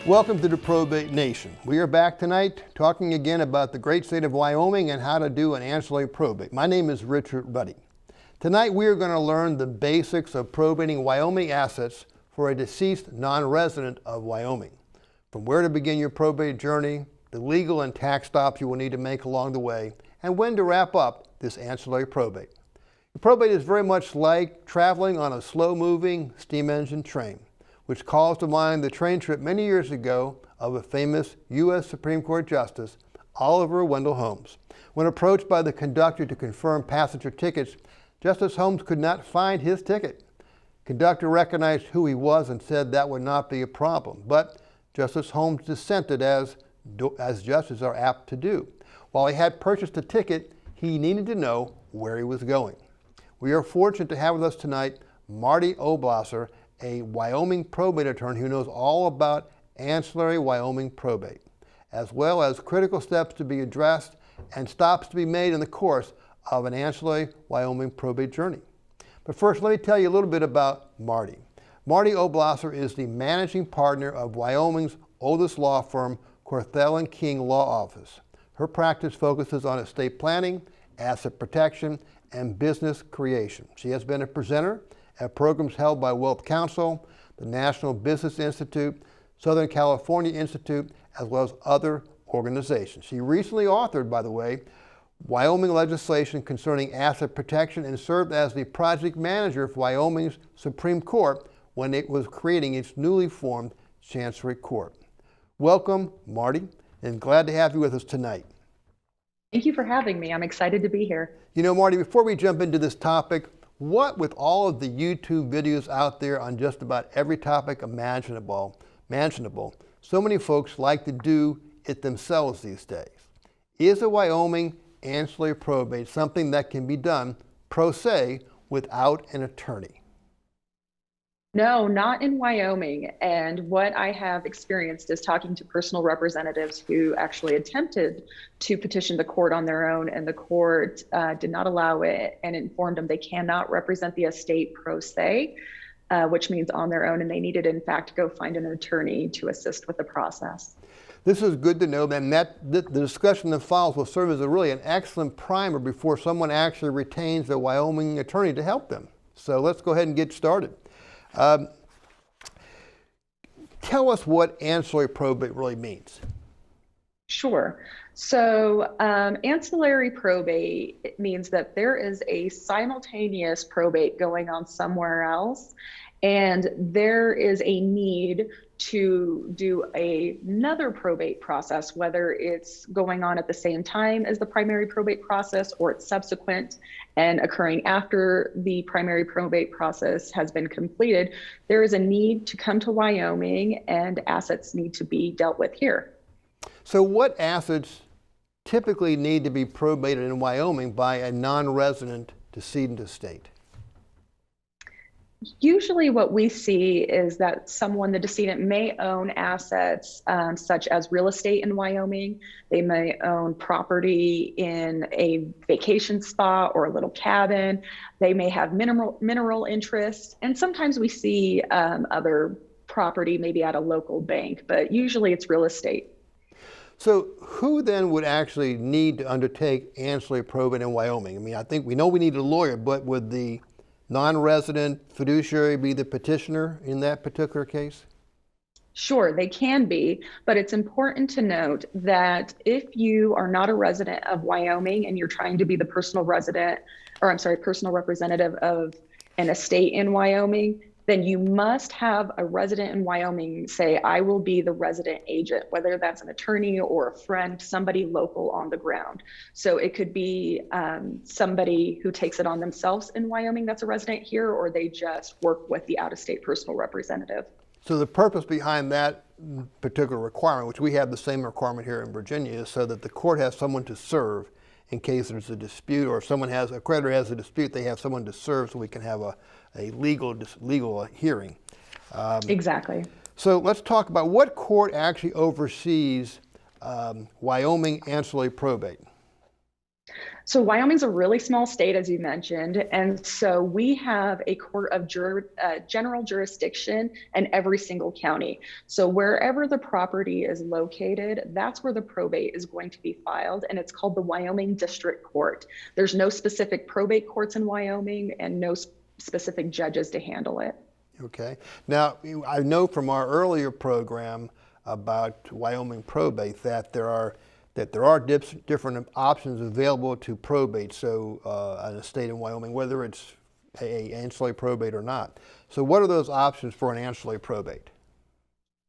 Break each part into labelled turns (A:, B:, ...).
A: Welcome to the Probate Nation. We are back tonight talking again about the great state of Wyoming and how to do an ancillary probate. My name is Richard Ruddy. Tonight we are going to learn the basics of probating Wyoming assets for a deceased non-resident of Wyoming. From where to begin your probate journey, the legal and tax stops you will need to make along the way, and when to wrap up this ancillary probate. The probate is very much like traveling on a slow-moving steam engine train, which calls to mind the train trip many years ago of a famous U.S. Supreme Court Justice, Oliver Wendell Holmes. When approached by the conductor to confirm passenger tickets, Justice Holmes could not find his ticket. Conductor recognized who he was and said that would not be a problem, but Justice Holmes dissented as justices are apt to do. While he had purchased a ticket, he needed to know where he was going. We are fortunate to have with us tonight Marty Oblasser, a Wyoming probate attorney who knows all about ancillary Wyoming probate, as well as critical steps to be addressed and stops to be made in the course of an ancillary Wyoming probate journey. But first, let me tell you a little bit about Marty. Marty Oblasser is the managing partner of Wyoming's oldest law firm, Corthell & King Law Office. Her practice focuses on estate planning, asset protection, and business creation. She has been a presenter at programs held by Wealth Council, the National Business Institute, Southern California Institute, as well as other organizations. She recently authored, by the way, Wyoming legislation concerning asset protection and served as the project manager for Wyoming's Supreme Court when it was creating its newly formed Chancery Court. Welcome, Marty, and glad to have you with us tonight.
B: Thank you for having me. I'm excited to be here.
A: You know, Marty, before we jump into this topic, what with all of the YouTube videos out there on just about every topic imaginable, so many folks like to do it themselves these days. Is a Wyoming ancillary probate something that can be done pro se without an attorney?
B: No, not in Wyoming. And what I have experienced is talking to personal representatives who actually attempted to petition the court on their own, and the court did not allow it and informed them they cannot represent the estate pro se, which means on their own, and they needed, in fact, to go find an attorney to assist with the process.
A: This is good to know, and the discussion that follows will serve as really an excellent primer before someone actually retains a Wyoming attorney to help them. So let's go ahead and get started. Tell us what ancillary probate really means.
B: Sure. So ancillary probate means that there is a simultaneous probate going on somewhere else, and there is a need to do another probate process, whether it's going on at the same time as the primary probate process or it's subsequent and occurring after the primary probate process has been completed. There is a need to come to Wyoming, and assets need to be dealt with here.
A: So what assets typically need to be probated in Wyoming by a non-resident decedent estate?
B: Usually what we see is that the decedent may own assets such as real estate in Wyoming. They may own property in a vacation spot or a little cabin. They may have mineral interests. And sometimes we see other property maybe at a local bank, but usually it's real estate.
A: So who then would actually need to undertake ancillary probate in Wyoming? I mean, I think we know we need a lawyer, but would the non-resident fiduciary be the petitioner in that particular case?
B: Sure, they can be, but it's important to note that if you are not a resident of Wyoming and you're trying to be the personal representative of an estate in Wyoming, then you must have a resident in Wyoming say, I will be the resident agent, whether that's an attorney or a friend, somebody local on the ground. So it could be somebody who takes it on themselves in Wyoming that's a resident here, or they just work with the out-of-state personal representative. So
A: the purpose behind that particular requirement, which we have the same requirement here in Virginia, is so that the court has someone to serve in case there's a dispute, or if a creditor has a dispute, they have someone to serve so we can have a legal hearing.
B: Exactly.
A: So let's talk about what court actually oversees Wyoming ancillary probate.
B: So Wyoming's a really small state, as you mentioned, and so we have a court of general jurisdiction in every single county. So wherever the property is located, that's where the probate is going to be filed, and it's called the Wyoming District Court. There's no specific probate courts in Wyoming and no specific judges to handle it.
A: Okay. Now, I know from our earlier program about Wyoming probate that there are different options available to probate. So, in a state in Wyoming, whether it's a ancillary probate or not. So, what are those options for an ancillary probate?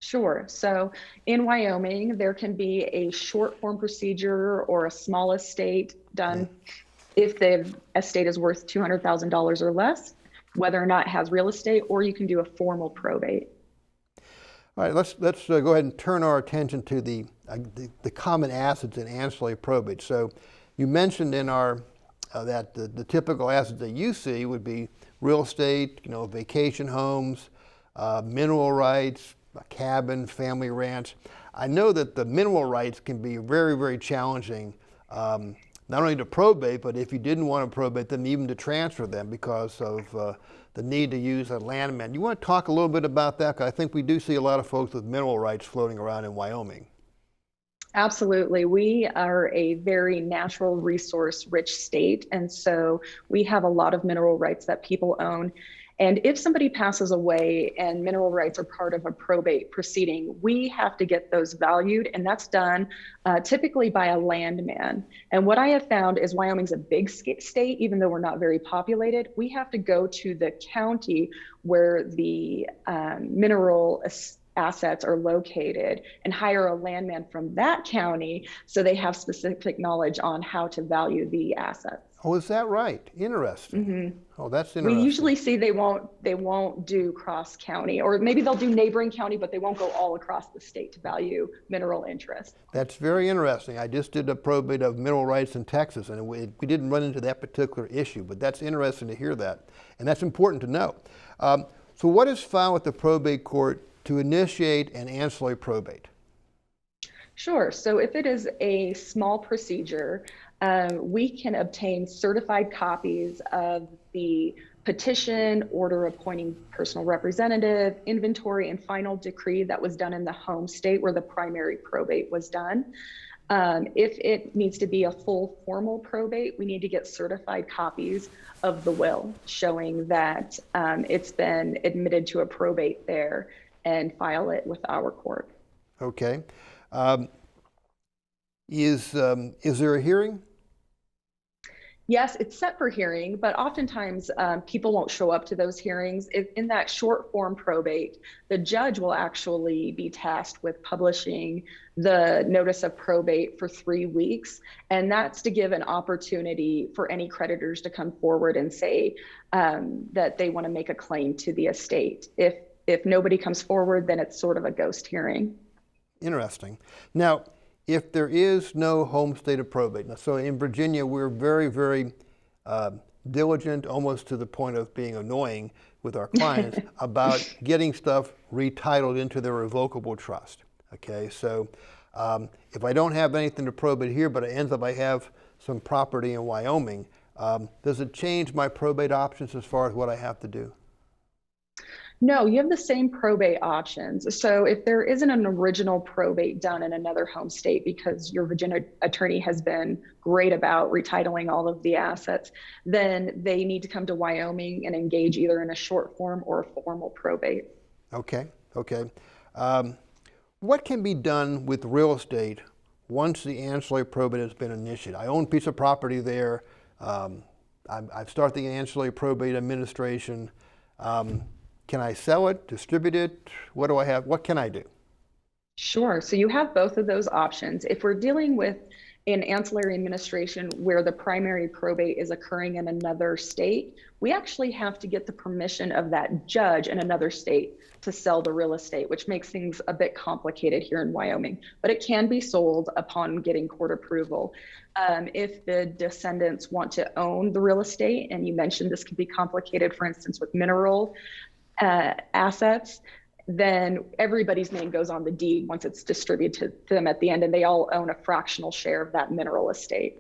B: Sure. So in Wyoming, there can be a short form procedure or a small estate done if the estate is worth $200,000 or less, whether or not it has real estate, or you can do a formal probate.
A: All right, let's go ahead and turn our attention to the common assets in ancillary probate. So, you mentioned in our that the typical assets that you see would be real estate, vacation homes, mineral rights, a cabin, family ranch. I know that the mineral rights can be very, very challenging, not only to probate, but if you didn't want to probate them, even to transfer them because of the need to use a landman. You want to talk a little bit about that? 'Cause I think we do see a lot of folks with mineral rights floating around in Wyoming.
B: Absolutely. We are a very natural resource rich state. And so we have a lot of mineral rights that people own. And if somebody passes away and mineral rights are part of a probate proceeding, we have to get those valued. And that's done typically by a landman. And what I have found is Wyoming's a big state, even though we're not very populated. We have to go to the county where the mineral assets are located and hire a landman from that county so they have specific knowledge on how to value the assets.
A: Oh, is that right? Interesting.
B: Mm-hmm.
A: Oh, that's
B: We
A: interesting.
B: usually see they won't do cross county, or maybe they'll do neighboring county, but they won't go all across the state to value mineral interest.
A: That's very interesting. I just did a probate of mineral rights in Texas, and we didn't run into that particular issue, but that's interesting to hear that, and that's important to know. So what is found with the probate court to initiate an ancillary probate?
B: Sure. So if it is a small procedure, we can obtain certified copies of the petition, order appointing personal representative, inventory, and final decree that was done in the home state where the primary probate was done. If it needs to be a full formal probate, we need to get certified copies of the will showing that it's been admitted to a probate there and file it with our court.
A: Okay. Is there a hearing?
B: Yes, it's set for hearing, but oftentimes people won't show up to those hearings. In that short form probate, the judge will actually be tasked with publishing the notice of probate for 3 weeks. And that's to give an opportunity for any creditors to come forward and say that they want to make a claim to the estate. If nobody comes forward, then it's sort of a ghost hearing.
A: Interesting. Now, if there is no home state of probate, so in Virginia, we're very, very diligent, almost to the point of being annoying with our clients about getting stuff retitled into their revocable trust. Okay, so if I don't have anything to probate here, but it ends up I have some property in Wyoming, does it change my probate options as far as what I have to do?
B: No, you have the same probate options. So if there isn't an original probate done in another home state because your Virginia attorney has been great about retitling all of the assets, then they need to come to Wyoming and engage either in a short form or a formal probate.
A: Okay, okay. What can be done with real estate once the ancillary probate has been initiated? I own a piece of property there. I've started the ancillary probate administration. Can I sell it, distribute it? What do I have? What can I do?
B: Sure. So you have both of those options. If we're dealing with an ancillary administration where the primary probate is occurring in another state, we actually have to get the permission of that judge in another state to sell the real estate, which makes things a bit complicated here in Wyoming. But it can be sold upon getting court approval. If the descendants want to own the real estate, and you mentioned this can be complicated, for instance, with mineral assets, then everybody's name goes on the deed once it's distributed to them at the end, and they all own a fractional share of that mineral estate.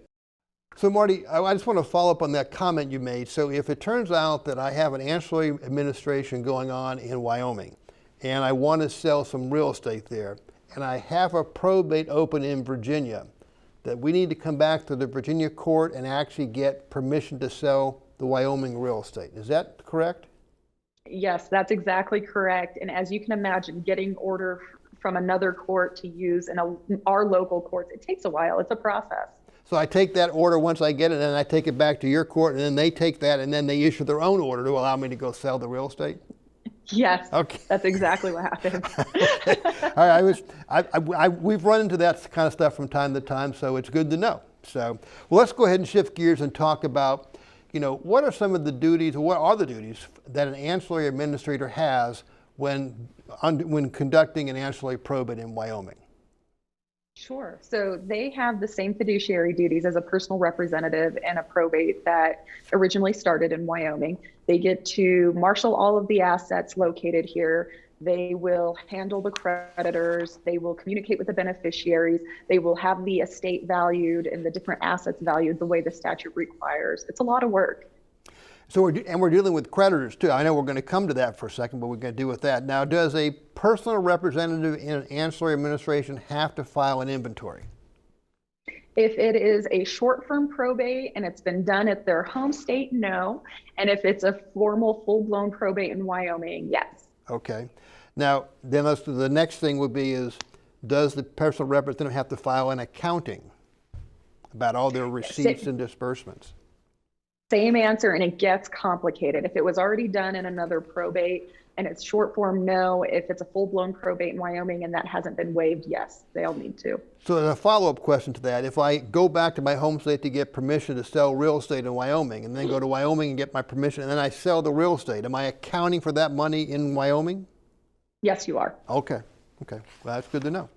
A: So Marty, I just want to follow up on that comment you made. So if it turns out that I have an ancillary administration going on in Wyoming and I want to sell some real estate there and I have a probate open in Virginia, that we need to come back to the Virginia court and actually get permission to sell the Wyoming real estate. Is that correct?
B: Yes, that's exactly correct. And as you can imagine, getting order from another court to use in our local courts, it takes a while. It's a process.
A: So I take that order once I get it, and then I take it back to your court, and then they take that, and then they issue their own order to allow me to go sell the real estate?
B: Yes,
A: okay.
B: That's exactly what happened.
A: Okay. All right, we've run into that kind of stuff from time to time, so it's good to know. So, well, let's go ahead and shift gears and talk about, what are some of the duties, or what are the duties that an ancillary administrator has when conducting an ancillary probate in Wyoming?
B: Sure. So they have the same fiduciary duties as a personal representative and a probate that originally started in Wyoming. They get to marshal all of the assets located here. They will handle the creditors. They will communicate with the beneficiaries. They will have the estate valued and the different assets valued the way the statute requires. It's a lot of work.
A: So we're dealing with creditors too. I know we're going to come to that for a second, but we're going to deal with that. Now, does a personal representative in an ancillary administration have to file an inventory?
B: If it is a short-form probate and it's been done at their home state, no. And if it's a formal, full-blown probate in Wyoming, yes.
A: Okay. Now, then the next thing would be is, does the personal representative have to file an accounting about all their receipts and disbursements?
B: Same answer, and it gets complicated. If it was already done in another probate and it's short form, no. If it's a full-blown probate in Wyoming and that hasn't been waived, yes, they'll need to.
A: So as a follow-up question to that, if I go back to my home state to get permission to sell real estate in Wyoming and then go to Wyoming and get my permission and then I sell the real estate, am I accounting for that money in Wyoming?
B: Yes, you are.
A: Okay. Well, that's good to know.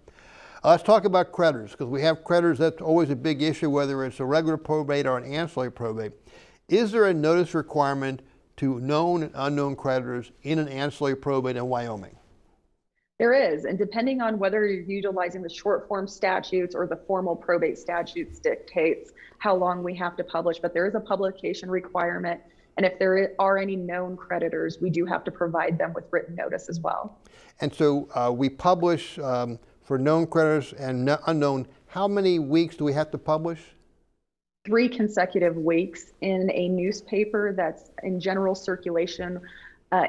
A: Let's talk about creditors, because we have creditors. That's always a big issue, whether it's a regular probate or an ancillary probate. Is there a notice requirement to known and unknown creditors in an ancillary probate in Wyoming?
B: There is, and depending on whether you're utilizing the short form statutes or the formal probate statutes dictates how long we have to publish, but there is a publication requirement. And if there are any known creditors, we do have to provide them with written notice as well.
A: And so we publish for known creditors and unknown. How many weeks do we have to publish?
B: 3 consecutive weeks in a newspaper that's in general circulation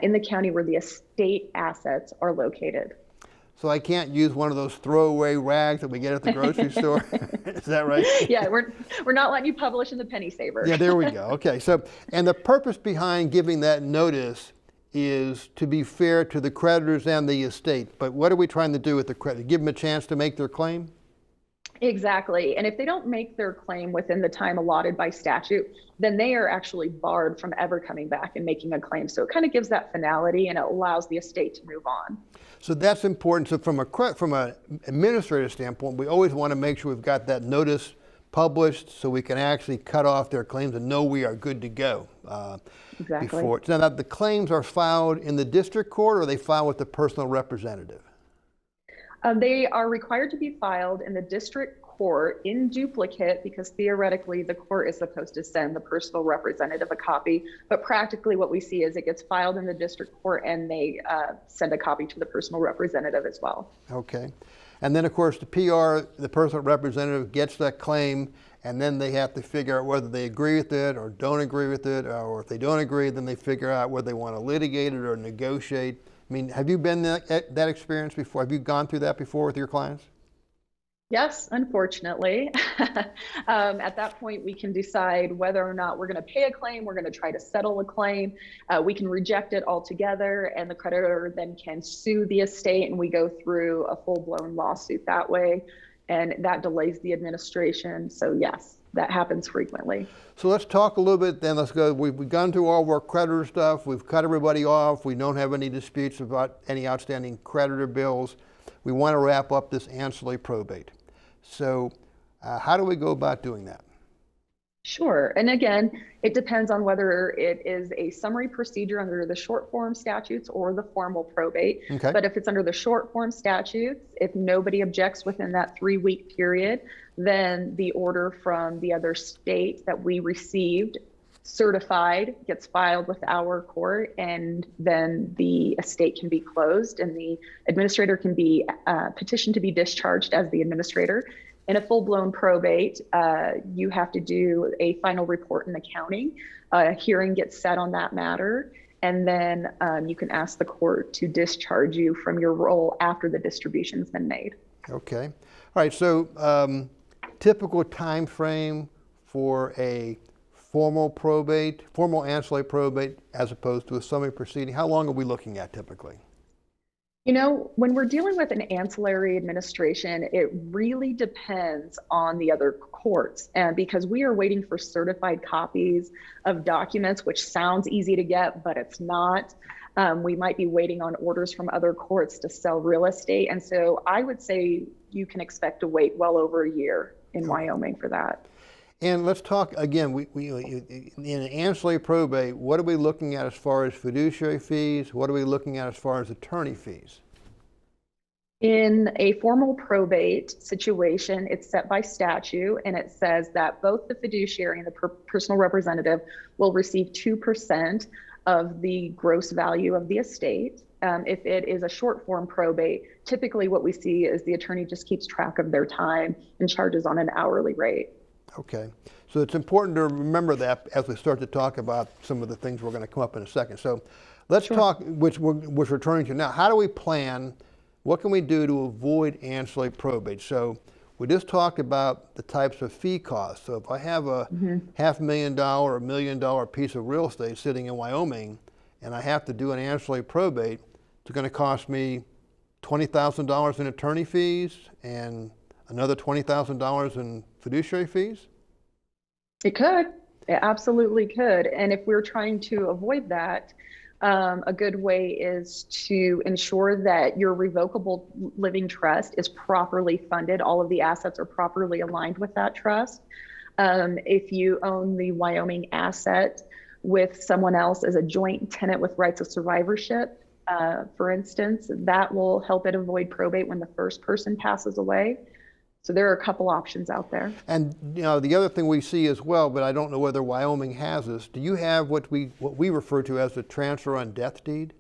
B: in the county where the estate assets are located.
A: So I can't use one of those throwaway rags that we get at the grocery store? Is that right?
B: Yeah, we're not letting you publish in the penny saver.
A: Yeah, there we go. Okay, so, and the purpose behind giving that notice is to be fair to the creditors and the estate. But what are we trying to do with the creditors? Give them a chance to make their claim?
B: Exactly. And if they don't make their claim within the time allotted by statute, then they are actually barred from ever coming back and making a claim. So it kind of gives that finality and it allows the estate to move on.
A: So that's important. So from an administrative standpoint, we always want to make sure we've got that notice published so we can actually cut off their claims and know we are good to go.
B: Exactly.
A: Now that the claims are filed in the district court, or are they filed with the personal representative?
B: They are required to be filed in the district court in duplicate because theoretically the court is supposed to send the personal representative a copy, but practically what we see is it gets filed in the district court and they send a copy to the personal representative as well.
A: Okay. And then of course the the personal representative, gets that claim, and then they have to figure out whether they agree with it or don't agree with it, or if they don't agree, then they figure out whether they want to litigate it or negotiate. I mean, have you been that experience before? Have you gone through that before with your clients?
B: Yes, unfortunately. At that point, we can decide whether or not we're going to pay a claim, we're going to try to settle a claim. We can reject it altogether, and the creditor then can sue the estate, and we go through a full-blown lawsuit that way, and that delays the administration. So yes, that happens frequently.
A: So let's talk a little bit then. Let's go. We've gone through all of our creditor stuff. We've cut everybody off. We don't have any disputes about any outstanding creditor bills. We want to wrap up this ancillary probate. So how do we go about doing that?
B: Sure. And again, it depends on whether it is a summary procedure under the short form statutes or the formal probate.
A: Okay.
B: But if it's under the short form statutes, if nobody objects within that 3-week period, then the order from the other state that we received certified gets filed with our court, and then the estate can be closed and the administrator can be petitioned to be discharged as the administrator. In a full-blown probate, you have to do a final report in accounting. A hearing gets set on that matter, and then you can ask the court to discharge you from your role after the distribution's been made.
A: Okay. All right. So typical time frame for a formal ancillary probate, as opposed to a summary proceeding. How long are we looking at typically?
B: You know, when we're dealing with an ancillary administration, it really depends on the other courts. And because we are waiting for certified copies of documents, which sounds easy to get, but it's not. We might be waiting on orders from other courts to sell real estate. And so I would say you can expect to wait well over a year in Wyoming for that.
A: And let's talk again, in an ancillary probate, what are we looking at as far as fiduciary fees? What are we looking at as far as attorney fees?
B: In a formal probate situation, it's set by statute, and it says that both the fiduciary and the personal representative will receive 2% of the gross value of the estate. If it is a short form probate, typically what we see is the attorney just keeps track of their time and charges on an hourly rate.
A: Okay, so it's important to remember that as we start to talk about some of the things we're going to come up in a second. So let's talk, which we're turning to now. How do we plan? What can we do to avoid ancillary probate? So we just talked about the types of fee costs. So if I have a $500,000 or $1 million piece of real estate sitting in Wyoming and I have to do an ancillary probate, it's going to cost me $20,000 in attorney fees and another $20,000 in fiduciary fees?
B: It could. It absolutely could. And if we're trying to avoid that, a good way is to ensure that your revocable living trust is properly funded. All of the assets are properly aligned with that trust. If you own the Wyoming asset with someone else as a joint tenant with rights of survivorship, for instance, that will help it avoid probate when the first person passes away. So there are a couple options out there. And
A: the other thing we see as well, but I don't know whether Wyoming has this, do you have what we refer to as the transfer on death deed?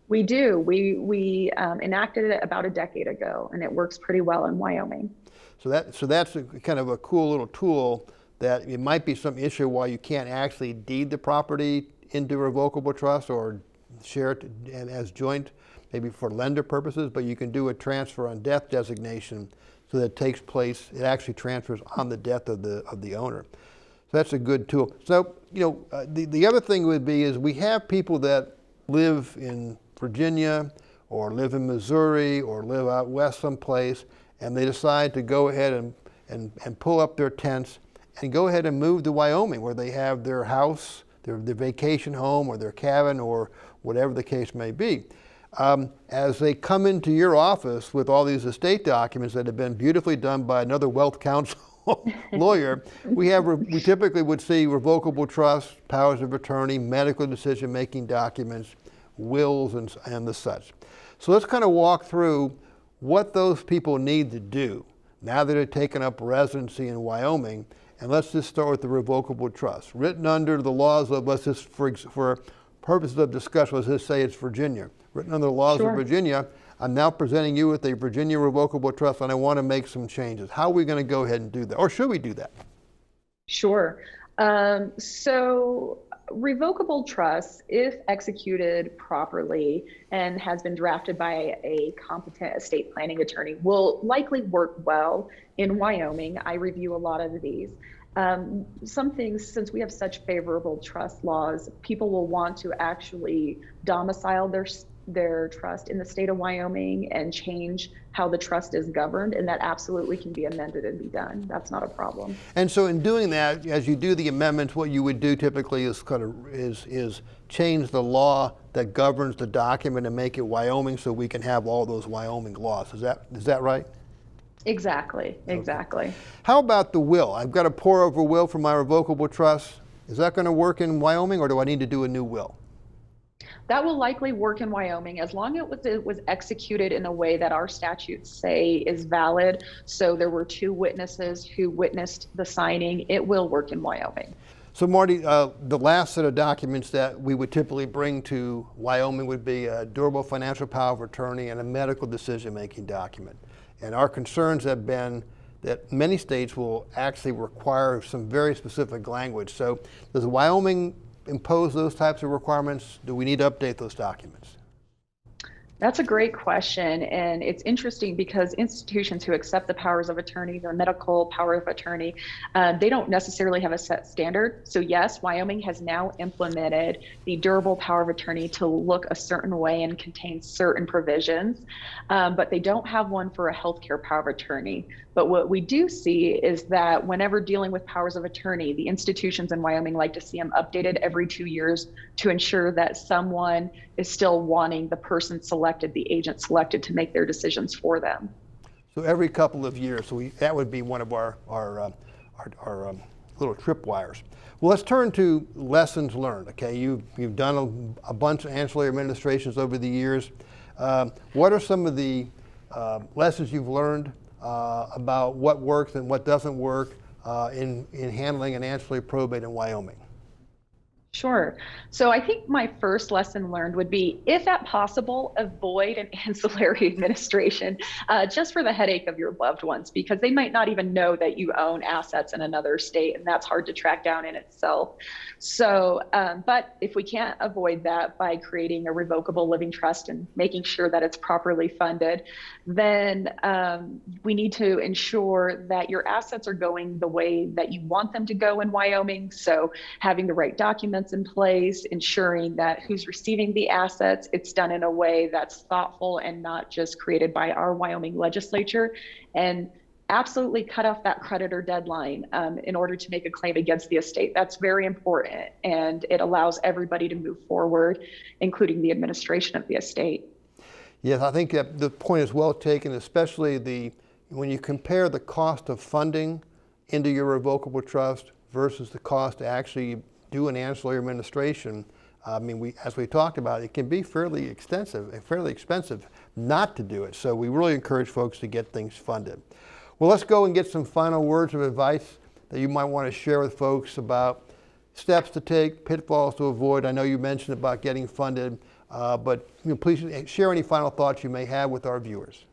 B: We do. We enacted it about a decade ago, and it works pretty well in Wyoming.
A: So that's kind of a cool little tool that it might be some issue why you can't actually deed the property into revocable trust or share it as joint, maybe for lender purposes, but you can do a transfer on death designation so that it takes place, it actually transfers on the death of the owner. So that's a good tool. So, the other thing would be is we have people that live in Virginia or live in Missouri or live out west someplace, and they decide to go ahead and pull up their tents and go ahead and move to Wyoming, where they have their house, their vacation home or their cabin or whatever the case may be. As they come into your office with all these estate documents that have been beautifully done by another wealth counsel lawyer, we typically would see revocable trusts, powers of attorney, medical decision-making documents, wills, and the such. So let's kind of walk through what those people need to do now that they've taken up residency in Wyoming, and let's just start with the revocable trust. Written under the laws of, let's just, for purposes of discussion, let's just say it's Virginia. Written under the laws of Virginia, I'm now presenting you with a Virginia revocable trust and I want to make some changes. How are we going to go ahead and do that? Or should we do that?
B: Sure. So revocable trust, if executed properly and has been drafted by a competent estate planning attorney, will likely work well in Wyoming. I review a lot of these. Some things, since we have such favorable trust laws, people will want to actually domicile their trust in the state of Wyoming and change how the trust is governed, and that absolutely can be amended and be done. That's not a problem.
A: And so in doing that, as you do the amendments, what you would do typically is is change the law that governs the document and make it Wyoming so we can have all those Wyoming laws. Is that right?
B: Exactly,
A: Okay.
B: exactly.
A: How about the will? I've got a pour over will for my revocable trust. Is that going to work in Wyoming, or do I need to do a new will?
B: That will likely work in Wyoming as long as it was executed in a way that our statutes say is valid. So there were two witnesses who witnessed the signing. It will work in Wyoming.
A: So Marty, the last set of documents that we would typically bring to Wyoming would be a durable financial power of attorney and a medical decision-making document. And our concerns have been that many states will actually require some very specific language. So does Wyoming impose those types of requirements? Do we need to update those documents?
B: That's a great question. And it's interesting because institutions who accept the powers of attorney, their medical power of attorney, they don't necessarily have a set standard. So, yes, Wyoming has now implemented the durable power of attorney to look a certain way and contain certain provisions, but they don't have one for a healthcare power of attorney. But what we do see is that whenever dealing with powers of attorney, the institutions in Wyoming like to see them updated every 2 years to ensure that someone is still wanting the person selected, the agent selected to make their decisions for them.
A: So every couple of years, that would be one of our little tripwires. Well, let's turn to lessons learned. Okay, you've done a bunch of ancillary administrations over the years. What are some of the lessons you've learned about what works and what doesn't work in handling an ancillary probate in Wyoming?
B: Sure. So I think my first lesson learned would be, if at possible, avoid an ancillary administration just for the headache of your loved ones, because they might not even know that you own assets in another state, and that's hard to track down in itself. So, but if we can't avoid that by creating a revocable living trust and making sure that it's properly funded, then we need to ensure that your assets are going the way that you want them to go in Wyoming. So having the right documents in place, ensuring that who's receiving the assets, it's done in a way that's thoughtful and not just created by our Wyoming legislature, and absolutely cut off that creditor deadline in order to make a claim against the estate. That's very important, and it allows everybody to move forward, including the administration of the estate.
A: Yes, I think that the point is well taken, especially when you compare the cost of funding into your revocable trust versus the cost to actually do an ancillary administration. I mean, as we talked about, it can be fairly extensive and fairly expensive not to do it. So we really encourage folks to get things funded. Well, let's go and get some final words of advice that you might want to share with folks about steps to take, pitfalls to avoid. I know you mentioned about getting funded, but please share any final thoughts you may have with our viewers.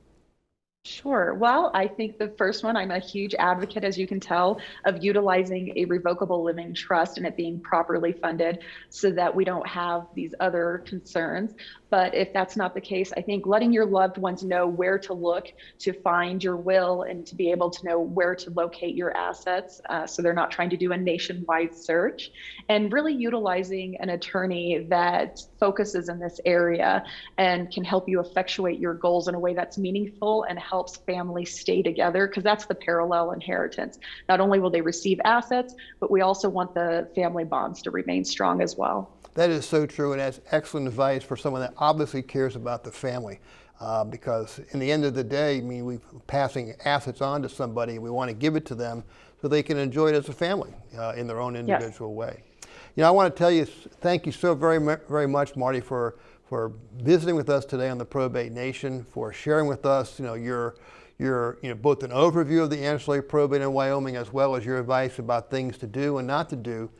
B: Sure. Well, I think the first one, I'm a huge advocate, as you can tell, of utilizing a revocable living trust and it being properly funded so that we don't have these other concerns. But if that's not the case, I think letting your loved ones know where to look to find your will and to be able to know where to locate your assets so they're not trying to do a nationwide search, and really utilizing an attorney that focuses in this area and can help you effectuate your goals in a way that's meaningful and helps families stay together, because that's the parallel inheritance. Not only will they receive assets, but we also want the family bonds to remain strong as well.
A: That is so true, and that's excellent advice for someone that obviously cares about the family. Because in the end of the day, I mean, we're passing assets on to somebody, and we want to give it to them so they can enjoy it as a family in their own individual way. You know, I want to tell you, thank you so very much, Marty, for visiting with us today on the Probate Nation, for sharing with us, your both an overview of the ancillary probate in Wyoming, as well as your advice about things to do and not to do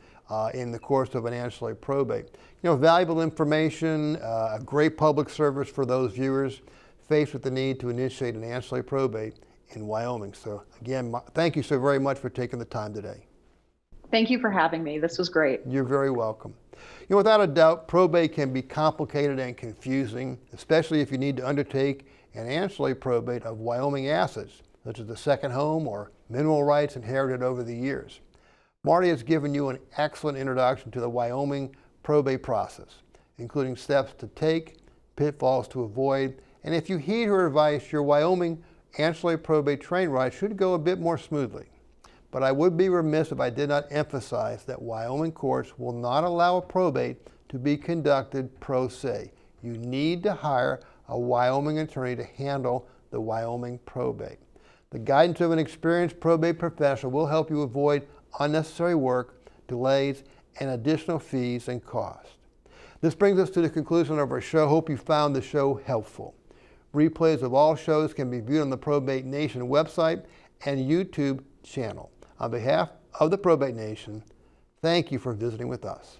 A: in the course of an ancillary probate. Valuable information, a great public service for those viewers faced with the need to initiate an ancillary probate in Wyoming. So again, thank you so very much for taking the time today.
B: Thank you for having me. This was great.
A: You're very welcome. Without a doubt, probate can be complicated and confusing, especially if you need to undertake an ancillary probate of Wyoming assets, such as a second home or mineral rights inherited over the years. Marty has given you an excellent introduction to the Wyoming probate process, including steps to take, pitfalls to avoid, and if you heed her advice, your Wyoming ancillary probate train ride should go a bit more smoothly. But I would be remiss if I did not emphasize that Wyoming courts will not allow a probate to be conducted pro se. You need to hire a Wyoming attorney to handle the Wyoming probate. The guidance of an experienced probate professional will help you avoid unnecessary work, delays, and additional fees and costs. This brings us to the conclusion of our show. Hope you found the show helpful. Replays of all shows can be viewed on the Probate Nation website and YouTube channel. On behalf of the Probate Nation, thank you for visiting with us.